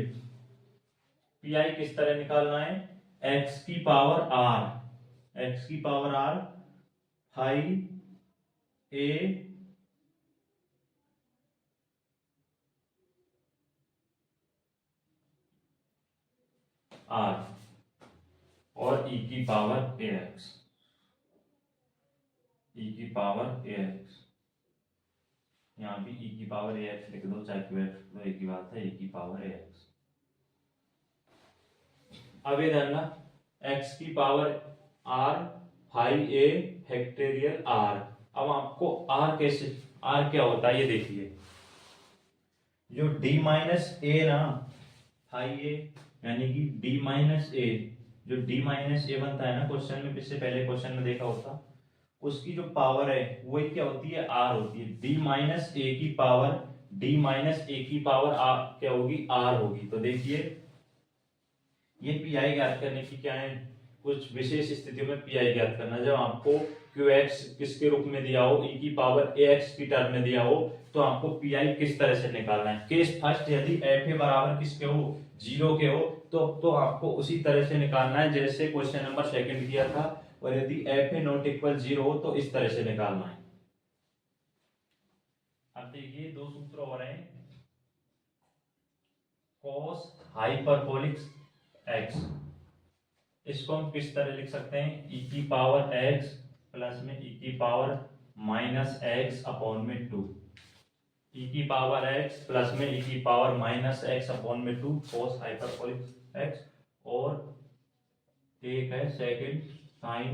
Speaker 1: पी आई किस तरह निकालना है, एक्स की पावर आर, एक्स की power R five A R और ई की पावर ए एक्स, ई की पावर ए एक्स, यहां भी ई की पावर ए एक्स लिख दो, चाहे क्यू एक्स तो एक ही बात है, ई की पावर ए एक्स। अब ये धरना x की पावर r फाइव ए फैक्टोरियल r। अब आपको r कैसे, r क्या होता है ये देखिए, जो d माइनस ए ना फाइव ए, यानी कि d माइनस ए, जो d माइनस ए बनता है ना क्वेश्चन में, इससे पहले क्वेश्चन में देखा होता, उसकी जो पावर है वही क्या होती है, r होती है। d माइनस ए की पावर, d माइनस ए की पावर r क्या होगी, r होगी। तो देखिए ये पी आई ज्ञात करने की क्या है, कुछ विशेष स्थितियों में पी आई ज्ञात करना, जब आपको क्यू एक्स किसके रूप में दिया हो, ई की पावर ए एक्स की टर्म में दिया हो, तो आपको पी आई किस तरह से निकालना है। केस फर्स्ट, यदि एफ ए बराबर किसके हो 0 के हो, तो आपको उसी तरह से निकालना है जैसे क्वेश्चन नंबर सेकंड किया था, और यदि एफ ए नॉट इक्वल 0 हो तो इस तरह से निकालना है। अब देखिए दो सूत्र और हैं, cos हाइपरबोलिक x, इसको हम किस तरह लिख सकते हैं, e की पावर x प्लस में e की पावर माइनस x अपॉन में 2, e की पावर x प्लस में e की पावर माइनस x अपॉन में 2 cos हाइपरबोलिक x, और एक है सेकंड साइन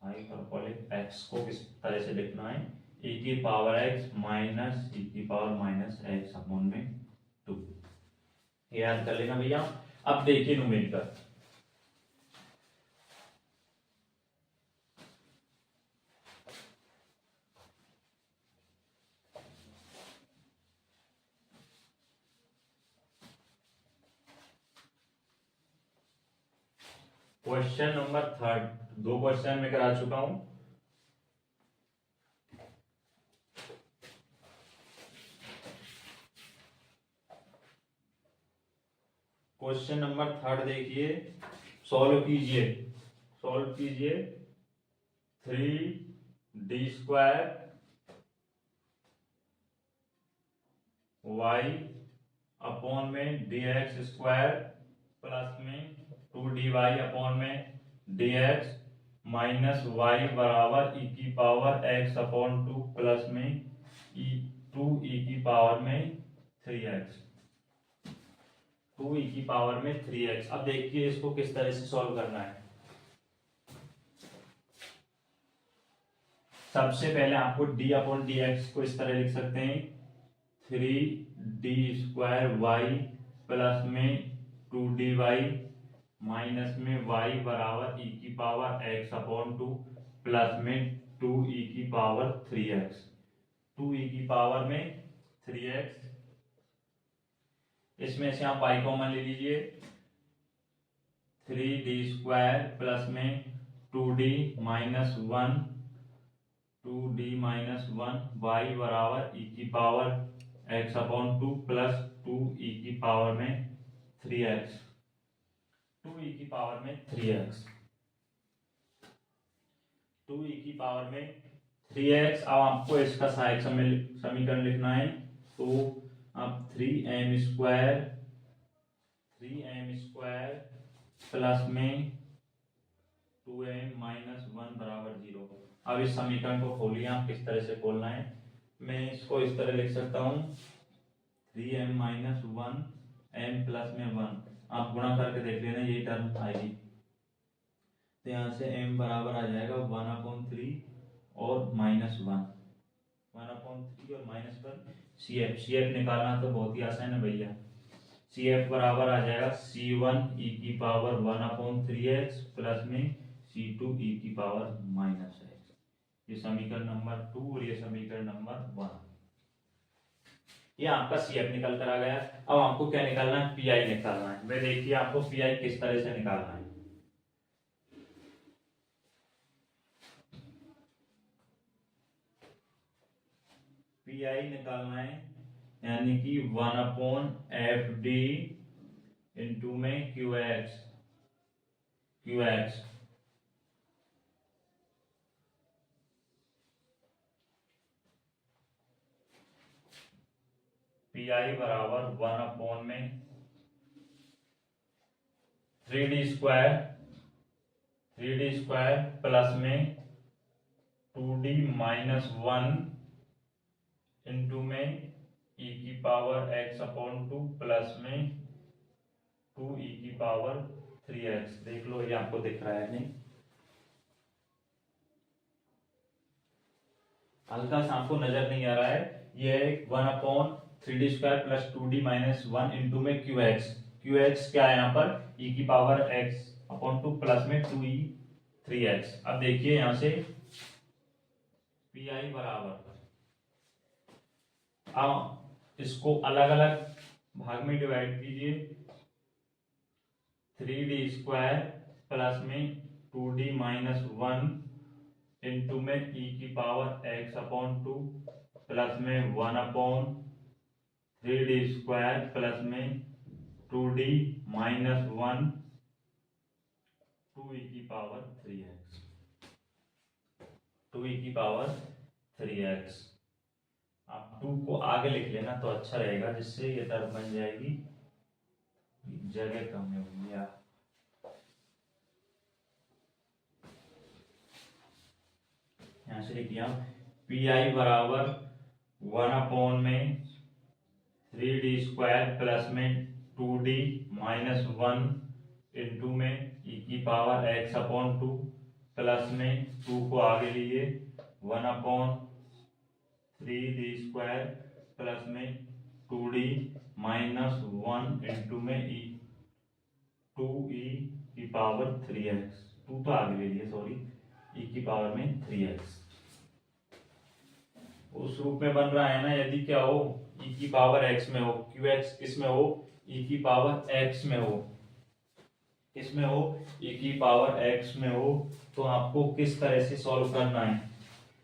Speaker 1: हाइपरबोलिक x को किस तरह से लिखना है, e की पावर x माइनस e की पावर माइनस x अपॉन में 2, याद कर लेना भैया। अब देखिए न्यूमेरिकल, क्वेश्चन नंबर थर्ड, दो क्वेश्चन में करा चुका हूं। क्वेश्चन नंबर थर्ड देखिए, सॉल्व कीजिए, सॉल्व कीजिए, 3d² y अपॉन में dx² प्लस में 2dy अपॉन में dx माइनस y बराबर e की पावर x अपॉन 2 प्लस में 2e की पावर में 3x, 2e की पावर में 3x। अब देखिए इसको किस तरह से सॉल्व करना है। सबसे पहले आपको d अपॉन डी एक्स को इस तरह लिख सकते हैं, 3d² y प्लस में 2dy माइनस में y बराबर e की पावर x अपॉन 2 प्लस में 2e की पावर 3x, 2e की पावर में 3x। इसमें से आप y कॉमन ले लीजिए, 3d² प्लस में 2d minus 1, 2d minus 1 y बराबर e की power x upon 2 plus 2e की पावर में 3x, 2e की पावर में 3x, 2e की पावर में 3x। अब आपको इसका सहायक समीकरण लिखना है, तो अब 3m² प्लस में 2m माइनस 1 बराबर 0। अब इस समीकरण को खोलिए, आप किस तरह से खोलना है, मैं इसको इस तरह लिख सकता हूं, 3m माइनस 1 m प्लस में 1 आप गुणा करके देख लेना, यही टर्म आएगी। तो यहाँ से m बराबर आ जाएगा 1/3 और -1, 1/3 और -1। CF निकालना तो बहुत ही आसान है भैया। CF बराबर आ जाएगा C1 e की पावर 1/3x प्लस में C2 e की पावर -x। ये समीकरण नंबर 2 और ये समीकरण नंबर 1। ये आपका CF निकल कर आ गया। अब आपको क्या निकालना है? PI निकालना है। वे देखिए आपको PI किस तरह से निकालना है। PI निकालना है यानी कि 1/FD इंटू में QX PI बराबर 1/3D² प्लस में 2D-1 इंटू में e की पावर x/2 प्लस में 2e की पावर 3x। देख लो ये आपको दिख रहा है नहीं? हल्का सा आपको नजर नहीं आ रहा है। ये 1/3D² प्लस 2D-1 इंटू में QX क्या है यहाँ पर? e की पावर x/2 प्लस में 2e 3x। अब देखिए यहाँ से PI बराबर, अब इसको अलग अलग भाग में डिवाइड कीजिए। 3D² प्लस में 2D-1 इंटू में e की पावर x/2 प्लस में 1/3D² प्लस में 2D-1 2e की पावर 3x, 2e की पावर 3x। आप 2 को आगे लिख लेना तो अच्छा रहेगा, जिससे ये टर्म बन जाएगी। जगह कम है भैया। यहाँ से लिख दिया PI बराबर 1/3D² प्लस में 2D-1 इंटू में e की पावर x/2 प्लस में 2 को आगे लिए 1/3D² प्लस में 2D-1 इंटू में 2e की पावर 3x। 2 तो आगे ले लिए, सॉरी, e की पावर में 3x उस रूप में बन रहा है ना। यदि क्या हो, e की पावर x में हो, qx किसमें हो? e की पावर x में हो, किसमें हो? e की पावर x में हो। तो आपको किस तरह से सॉल्व करना है?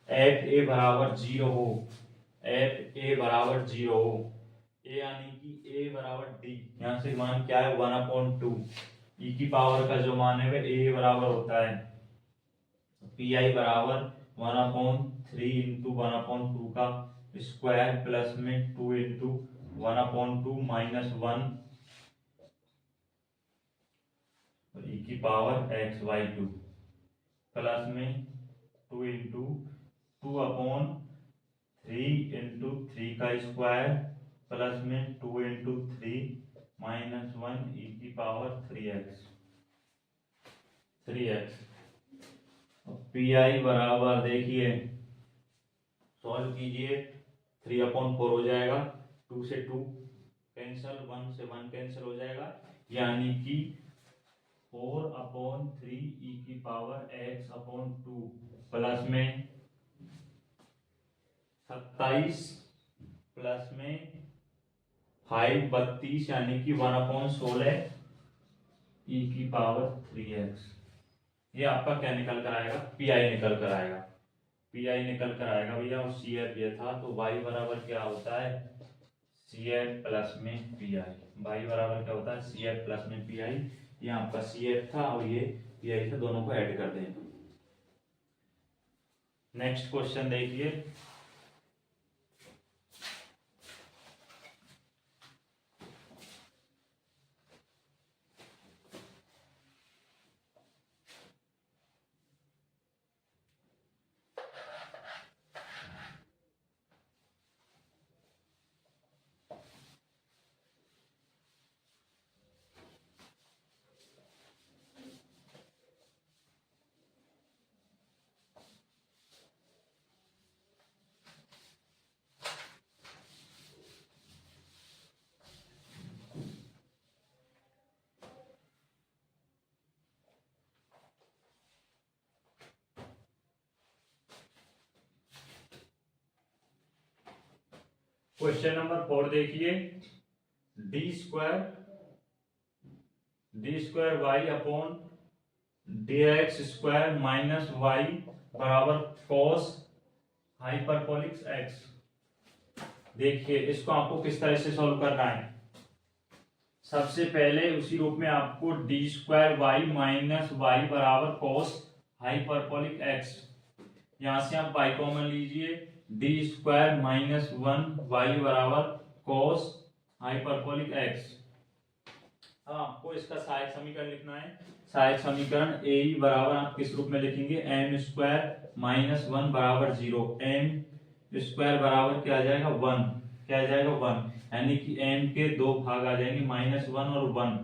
Speaker 1: एट a बराबर 0 हो, एट a बराबर 0 हो, a यानी कि a बराबर d, यहाँ से मान क्या है? 1/2। e की पावर का जो मान है वह a बराबर होता है। PI बराबर 1/3 इंटू 1/2 का स्क्वायर प्लस में 2 इंटू 1/2 -1 e की पावर x/2 प्लस में 2 इंटू 2/3 इंटू 3 का स्क्वायर प्लस में 2 इंटू 3 -1 e की पावर 3x। PI बराबर देखिए सॉल्व कीजिए, 3/4 हो जाएगा, 2 से 2 कैंसल, 1 से 1 कैंसल हो जाएगा, यानी कि 4/3 e की पावर x/2 प्लस में 27 प्लस में 5 32 यानी कि 1/16 e की पावर 3x। ये आपका क्या निकल कर आएगा? PI निकल कर आएगा। PI निकल कर आएगा भैया। और CF ये था, तो y बराबर क्या होता है? CF प्लस में PI। y बराबर क्या होता है? CF प्लस में PI। ये आपका CF था और ये PI था, दोनों को ऐड कर दें। नेक्स्ट क्वेश्चन देखिए। क्वेश्चन नंबर 4 देखिए, D square Y upon D X square minus Y बराबर कॉस हाइपरबोलिक एक्स। देखिए इसको आपको किस तरह से सॉल्व करना है। सबसे पहले उसी रूप में आपको D square Y minus Y बराबर कॉस हाइपरबोलिक एक्स, यहां से आप वाई कॉमन लीजिए, डी स्क्वायर माइनस 1 वाई बराबर कॉस हाइपरबोलिक एक्स। अब आपको इसका सहायक समीकरण लिखना है। सहायक समीकरण ए बराबर आप किस रूप में लिखेंगे, एम स्क्वायर माइनस 1 बराबर 0, एम स्क्वायर बराबर क्या आ जाएगा 1, क्या आ जाएगा 1, यानी कि एम के दो भाग आ जाएंगे माइनस 1 और 1,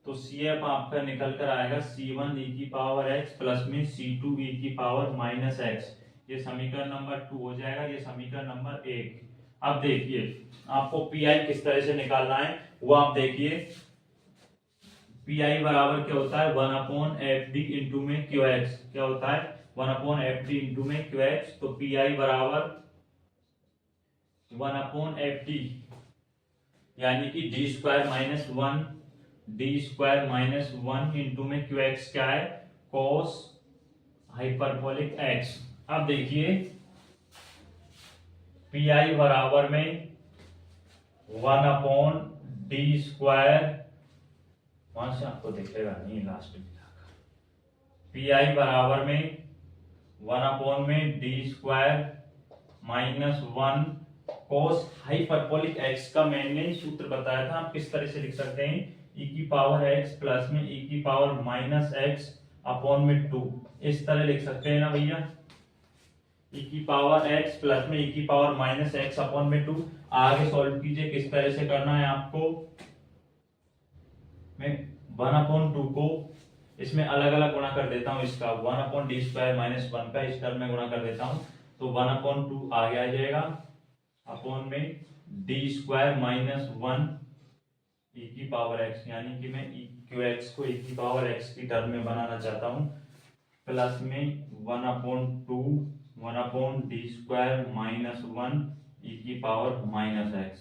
Speaker 1: तो सी एफ आपका निकल कर आएगा c1 e की पावर x प्लस में c2 e की पावर माइनस x। ये समीकरण नंबर 2 हो जाएगा, ये समीकरण नंबर 1। अब देखिए आपको पी किस तरह से निकालना है वो आप देखिए। पी बराबर क्या होता है 1 अपॉन एफ डी इंटू में क्यू एक्स, क्या होता है 1 अपॉन एफ डी इंटू में क्यू एक्स। तो पी बराबर 1 अपॉन एफ डी यानी कि D square minus 1, D square minus 1 into में क्यू एक्स क्या है कॉस हाइपरबोलिक एक्स। अब देखिए पी बराबर में 1 अपॉन डी स्क्वायर, वहां से आपको दिखेगा नहीं लास्ट में, पी बराबर में 1 अपॉन में D square minus 1 cos hyperbolic x का मैंने सूत्र बताया था, आप किस तरह से लिख सकते हैं e की पावर x प्लस में e की पावर माइनस x अपॉन में 2, इस तरह लिख सकते हैं ना भैया, e की पावर x प्लस में e की पावर माइनस x अपॉन में 2। आगे सॉल्व कीजिए, किस तरह से करना है आपको। मैं 1 अपॉन 2 को इसमें अलग अलग गुणा कर देता हूं, इसका 1 अपॉन डी स्क्वायर माइनस 1 का इस टर्म में गुणा कर देता हूं, तो 1 अपॉन 2 आगे आ जाएगा अपॉन में डी स्क्वायर माइनस 1 e की पावर x, यानी कि मैं क्यू एक्स को e की पावर x की टर्म में बनाना चाहता हूं, प्लस में 1 upon 2 1 upon D square minus 1 e की power minus x,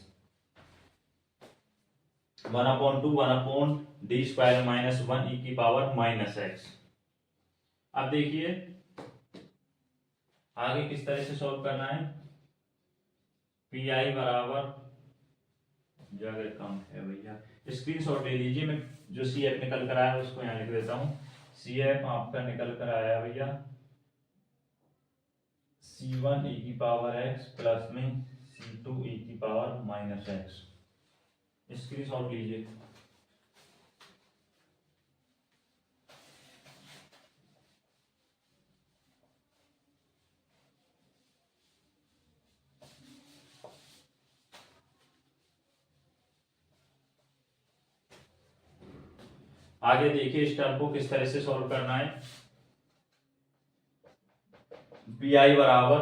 Speaker 1: 1 upon 2 1 upon D square minus 1 e की पावर माइनस x। अब देखिए आगे किस तरह से सॉल्व करना है। पी बराबर, जगह कम है भैया, स्क्रीनशॉट ले लीजिए, मैं जो सी एफ निकल कर आया उसको यहाँ लिख देता हूँ। सी एफ आपका निकल कर आया भैया c1 e की पावर x प्लस में c2 e की पावर माइनस x, स्क्रीनशॉट लीजिए। आगे देखिए इस टर्म को किस तरह से सॉल्व करना है। पी बराबर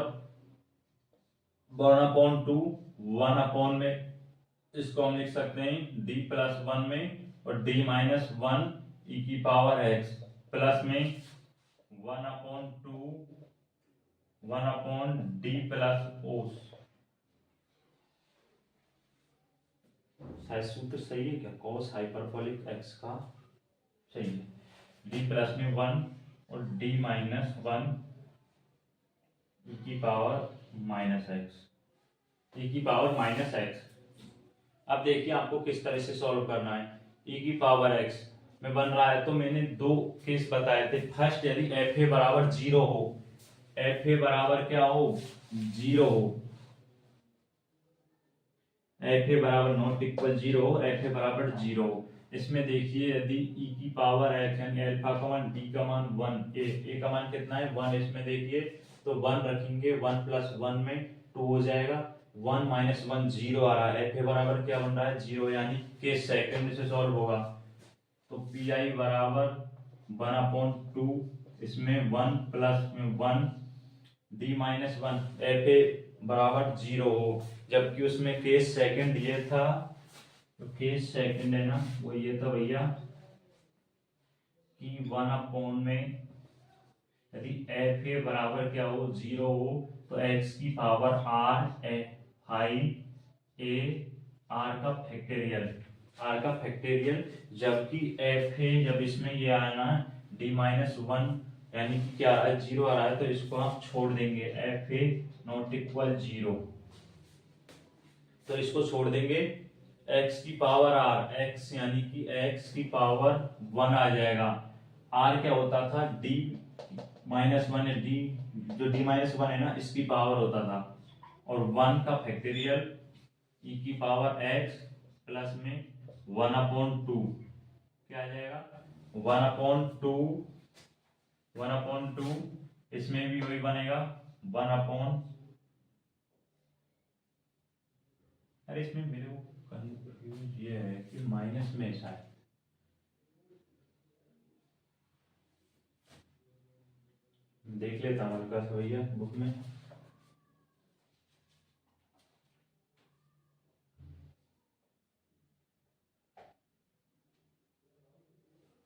Speaker 1: 1 अपॉन 2 1 अपॉन में, इसको हम लिख सकते हैं d प्लस 1 में, और d माइनस 1 e की पावर x प्लस में 1 upon 2 1 upon d plus o, शायद सूत्र सही है क्या, cos हाइपरबोलिक x का सही है, d प्लस में 1 और d माइनस 1 e की पावर माइनस x, e की पावर माइनस x। अब देखिए आपको किस तरह से सॉल्व करना है। e की पावर x में बन रहा है, तो मैंने दो केस बताए थे। फर्स्ट यदि एफ ए बराबर 0 हो, एफ ए बराबर क्या हो 0 हो, एफ ए बराबर नॉट इक्वल 0 हो, एफ ए बराबर 0 हो, इसमें देखिए यदि e की पावर x यानी अल्फा का मान d का मान 1, ए का मान कितना है 1, इसमें देखिए तो 1 रखेंगे, 1 प्लस 1 में 2 हो जाएगा, 1 माइनस 1 0 आ रहा है, एफ ए बराबर क्या बन रहा है 0, यानी केस सेकंड से सॉल्व होगा। तो पी आई बराबर 1 अपॉन 2, इसमें 1 प्लस में 1 d माइनस 1, एफ ए बराबर 0 हो, जबकि उसमें केस सेकंड ये था, तो केस सेकंड है ना वो ये था भैया कि 1 अपॉन में यदि एफ ए बराबर क्या हो 0 हो, तो x की power r I A R का फैक्टेरियल, जबकि एफ है, जब इसमें ये आना D-1 यानी कि क्या आ रहा है, 0 आ रहा है, तो इसको आप छोड़ देंगे, एफ ए नॉट इक्वल 0, तो इसको छोड़ देंगे, x की पावर r, x यानी कि x की पावर 1 आ जाएगा। r क्या होता था, D-1 है, d जो D-1 है ना, इसकी पावर होता था, और 1 का फैक्टेरियल e की पावर x प्लस में 1/2 क्या आ जाएगा, 1/2, इसमें भी वही बनेगा 1/, अरे इसमें मेरे को कंफ्यूज ये है कि माइनस में ऐसा है, देख लेता हूँ हल्का सा भैया बुक में।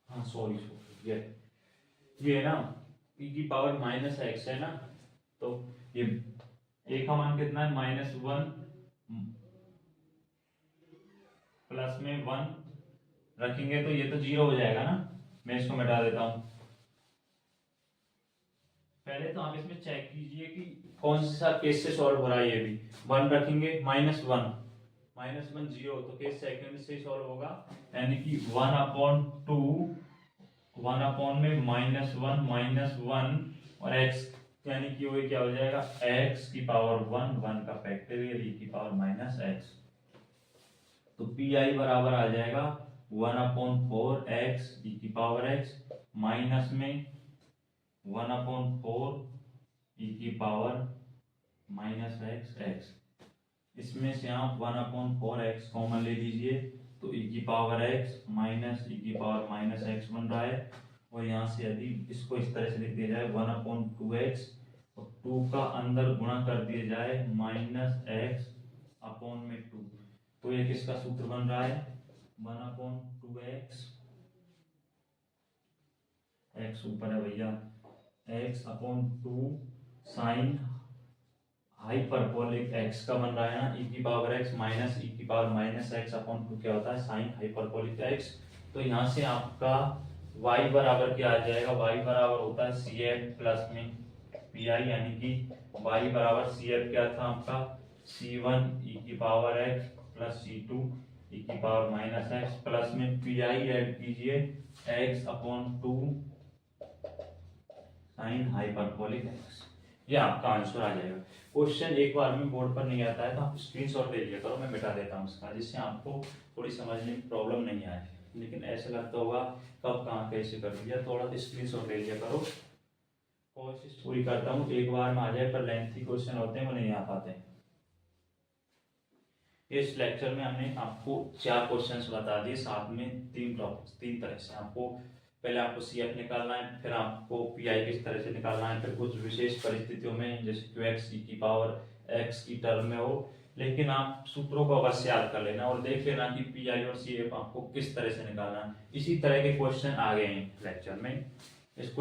Speaker 1: हाँ सॉरी ये है ना, e की पावर -x है ना, तो ये a का मान कितना है, -1 प्लस में 1 रखेंगे तो ये तो 0 हो जाएगा ना, मैं इसको मिटा देता हूं। पहले तो आप इसमें चेक कीजिए कि कौन सा केस से सॉल्व हो रहा है, ये भी 1 रखेंगे, -1 0, तो केस सेकंड से सॉल्व होगा, यानी कि 1/2, 1 में -1 और x यानी कि वो क्या हो जाएगा, x की पावर 1 का फैक्टोरियल e की पावर -x, तो पी बराबर आ जाएगा 1/4 x e की पावर x माइनस में 1/4 e की पावर -x। इसमें से आप 1/4x कॉमन ले लीजिए, तो e की पावर x माइनस e की पावर -x बन रहा है, और यहाँ से यदि इसको इस तरह से लिख दिया जाए 1/2x और 2 का अंदर गुणा कर दिया जाए -x/2, तो ये किसका सूत्र बन रहा है, 1/2x, x ऊपर है भैया, x/2 साइन हाइपरबोलिक x का बन रहा है ना, e की पावर x माइनस e की पावर -x/2 क्या होता है, साइन हाइपरबोलिक x। तो यहाँ से आपका y बराबर क्या आ जाएगा, y बराबर होता है CF प्लस में PI, यानी कि y बराबर CF क्या था आपका, C1 e की power x plus C2 e की पावर -x प्लस में PI ऐड कीजिए x/2 साइन हाइपरबोलिक x, ये आपका आंसर आ जाएगा। क्वेश्चन एक बार में बोर्ड पर नहीं आता है तो आप स्क्रीनशॉट ले लिया करो, मैं मिटा देता हूँ इसका, जिससे आपको थोड़ी समझने में प्रॉब्लम नहीं आए, लेकिन ऐसा लगता होगा कब कहाँ कैसे कर दिया, थोड़ा तो स्क्रीनशॉट ले लिया करो। कोशिश पूरी करता हूँ एक बार में आ जाए, पर लेंथी क्वेश्चन होते हैं वो नहीं आ पाते। इस लेक्चर में हमने आपको 4 क्वेश्चंस बता दिए, साथ में 3 टॉपिक्स, 3 तरह से आपको, पहले आपको CF निकालना है, फिर आपको PI किस तरह से निकालना है, फिर कुछ विशेष परिस्थितियों में जैसे QX e की पावर x की टर्म में हो, लेकिन आप सूत्रों को अवश्य याद कर लेना और देख लेना कि PI और CF आपको किस तरह से निकालना है। इसी तरह के क्वेश्चन आ गए हैं लेक्चर में। इस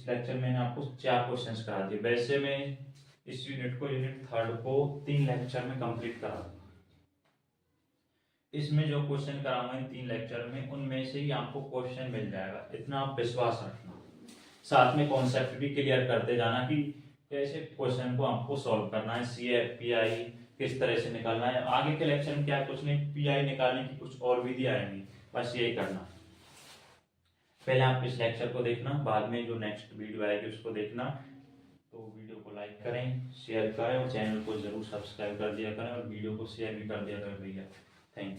Speaker 1: लेक्चर में आपको 4 क्वेश्चन करा दिए। वैसे मैं इस यूनिट 3 को 3 लेक्चर में कंप्लीट करा दूंगा। इसमें जो क्वेश्चन कराऊंगा इन 3 लेक्चर में, उनमें से ही आपको क्वेश्चन मिल जाएगा, इतना आप विश्वास रखना। साथ में कॉन्सेप्ट भी क्लियर करते जाना कि कैसे क्वेश्चन को आपको सॉल्व करना है, CF PI किस तरह से निकालना है। आगे के लेक्चर में क्या कुछ नहीं, PI निकालने की कुछ और विधि आएंगी, बस यही करना। पहले आप इस लेक्चर को देखना, बाद में जो नेक्स्ट वीडियो आएगी उसको देखना। तो वीडियो को लाइक करें, शेयर करें और चैनल को जरूर सब्सक्राइब कर दिया करें और वीडियो को शेयर भी कर दिया करें भैया। Thank you.